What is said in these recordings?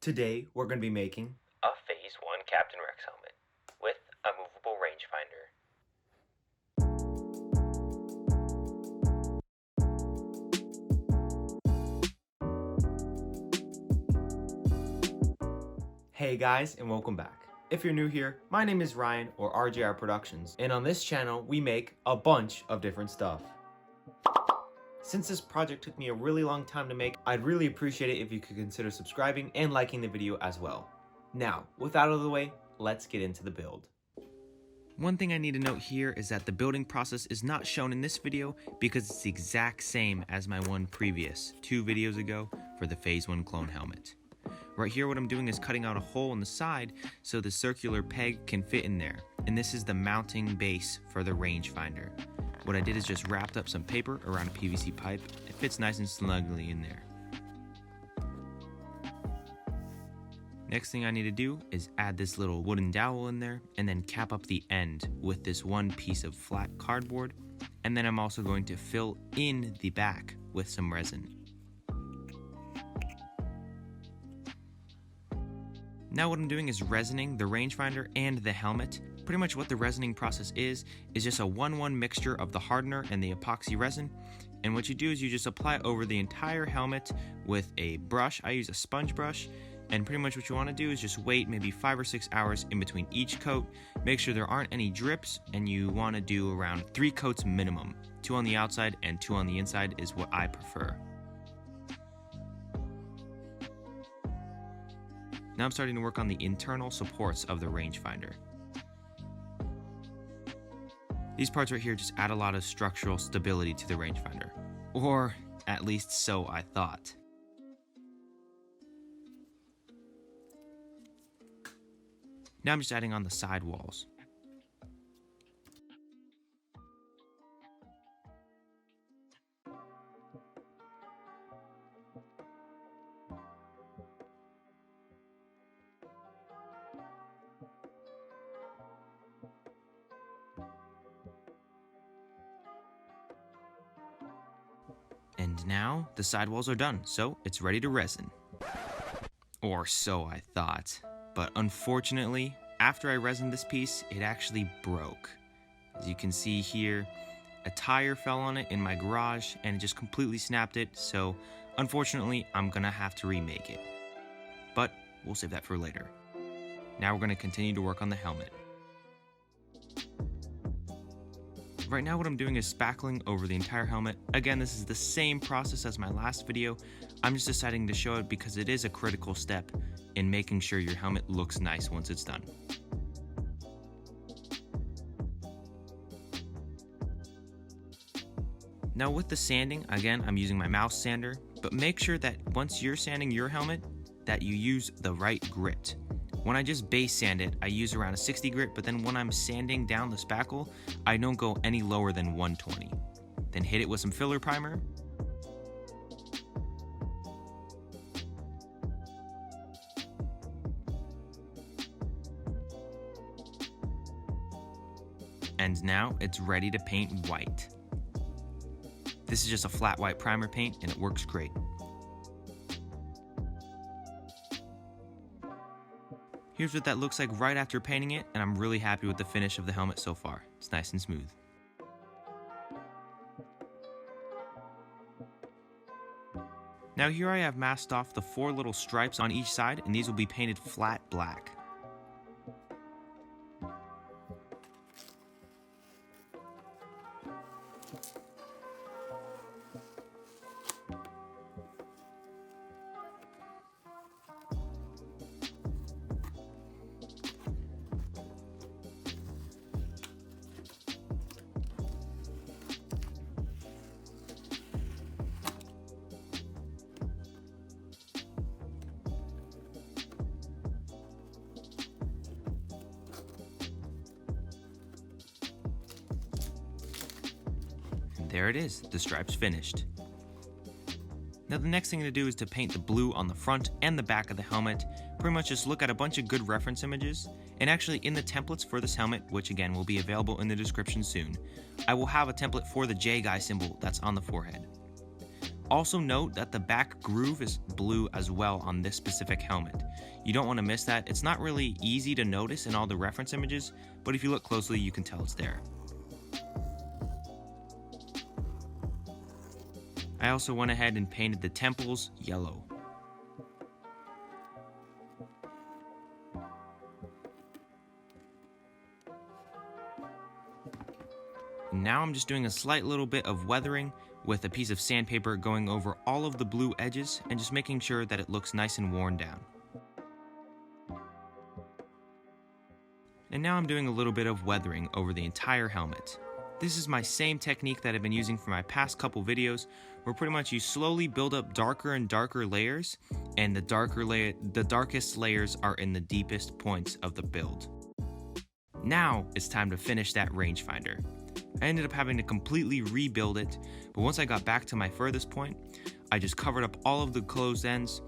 Today, we're going to be making a Phase 1 Captain Rex helmet with a movable rangefinder. Hey guys, and welcome back. If you're new here, my name is Ryan or RJR Productions, and on this channel, we make a bunch of different stuff. Since this project took me a really long time to make, I'd really appreciate it if you could consider subscribing and liking the video as well. Now, with that out of the way, let's get into the build. One thing I need to note here is that the building process is not shown in this video because it's the exact same as my one previous 2 videos ago for the Phase 1 clone helmet. Right here, what I'm doing is cutting out a hole in the side so the circular peg can fit in there, and this is the mounting base for the rangefinder. What I did is just wrapped up some paper around a PVC pipe. It fits nice and snugly in there. Next thing I need to do is add this little wooden dowel in there and then cap up the end with this one piece of flat cardboard, and then I'm also going to fill in the back with some resin. Now what I'm doing is resining the rangefinder and the helmet. Pretty much what the resining process is just a 1-1 mixture of the hardener and the epoxy resin. And what you do is you just apply it over the entire helmet with a brush. I use a sponge brush. And pretty much what you want to do is just wait maybe 5 or 6 hours in between each coat. Make sure there aren't any drips, and you want to do around 3 coats minimum. 2 on the outside and 2 on the inside is what I prefer. Now I'm starting to work on the internal supports of the rangefinder. These parts right here just add a lot of structural stability to the rangefinder. Or at least so I thought. Now I'm just adding on the side walls. And now the sidewalls are done, so it's ready to resin. Or so I thought. But unfortunately, after I resined this piece, it actually broke. As you can see here, a tire fell on it in my garage and it just completely snapped it, so unfortunately, I'm gonna have to remake it. But we'll save that for later. Now we're gonna continue to work on the helmet. Right now what I'm doing is spackling over the entire helmet. Again, this is the same process as my last video. I'm just deciding to show it because it is a critical step in making sure your helmet looks nice once it's done. Now with the sanding, again, I'm using my mouse sander, but make sure that once you're sanding your helmet, that you use the right grit. When I just base sand it, I use around a 60 grit, but then when I'm sanding down the spackle, I don't go any lower than 120. Then hit it with some filler primer. And now it's ready to paint white. This is just a flat white primer paint and it works great. Here's what that looks like right after painting it, and I'm really happy with the finish of the helmet so far. It's nice and smooth. Now here I have masked off the 4 little stripes on each side, and these will be painted flat black. There it is, the stripes finished. Now the next thing to do is to paint the blue on the front and the back of the helmet. Pretty much just look at a bunch of good reference images, and actually in the templates for this helmet, which again will be available in the description soon, I will have a template for the J guy symbol that's on the forehead. Also note that the back groove is blue as well on this specific helmet. You don't want to miss that. It's not really easy to notice in all the reference images, but if you look closely, you can tell it's there. I also went ahead and painted the temples yellow. And now I'm just doing a slight little bit of weathering with a piece of sandpaper going over all of the blue edges and just making sure that it looks nice and worn down. And now I'm doing a little bit of weathering over the entire helmet. This is my same technique that I've been using for my past couple videos, where pretty much you slowly build up darker and darker layers, and the darkest layers are in the deepest points of the build. Now it's time to finish that rangefinder. I ended up having to completely rebuild it, but once I got back to my furthest point, I just covered up all of the closed ends,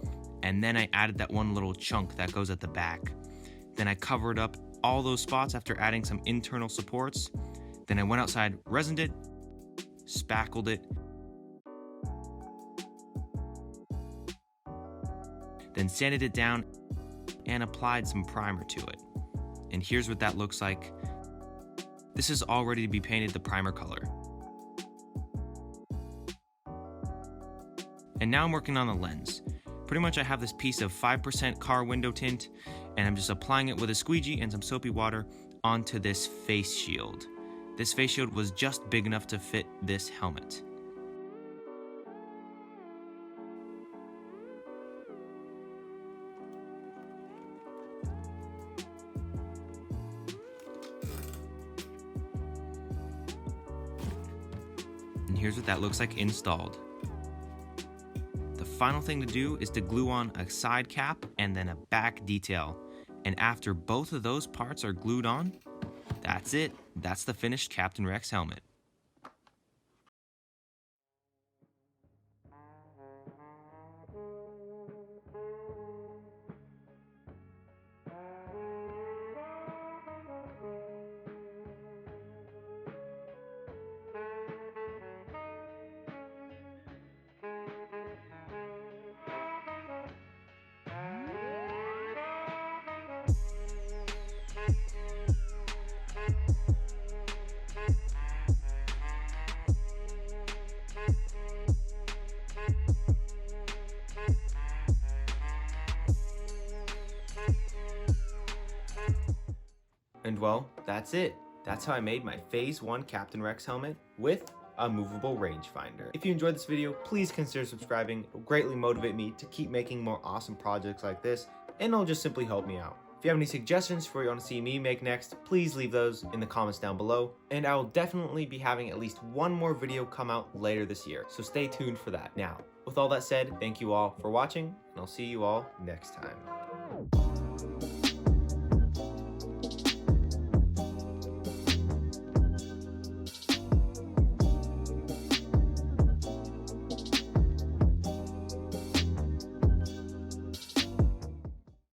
and then I added that one little chunk that goes at the back. Then I covered up all those spots after adding some internal supports. Then I went outside, resined it, spackled it, then sanded it down and applied some primer to it. And here's what that looks like. This is all ready to be painted the primer color. And now I'm working on the lens. Pretty much I have this piece of 5% car window tint, and I'm just applying it with a squeegee and some soapy water onto this face shield. This face shield was just big enough to fit this helmet. And here's what that looks like installed. The final thing to do is to glue on a side cap and then a back detail. And after both of those parts are glued on, that's it. That's the finished Captain Rex helmet. And well, that's it. That's how I made my Phase 1 Captain Rex helmet with a movable rangefinder. If you enjoyed this video, please consider subscribing. It will greatly motivate me to keep making more awesome projects like this, and it'll just simply help me out. If you have any suggestions for what you want to see me make next, please leave those in the comments down below, and I will definitely be having at least one more video come out later this year, so stay tuned for that. Now, with all that said, thank you all for watching, and I'll see you all next time.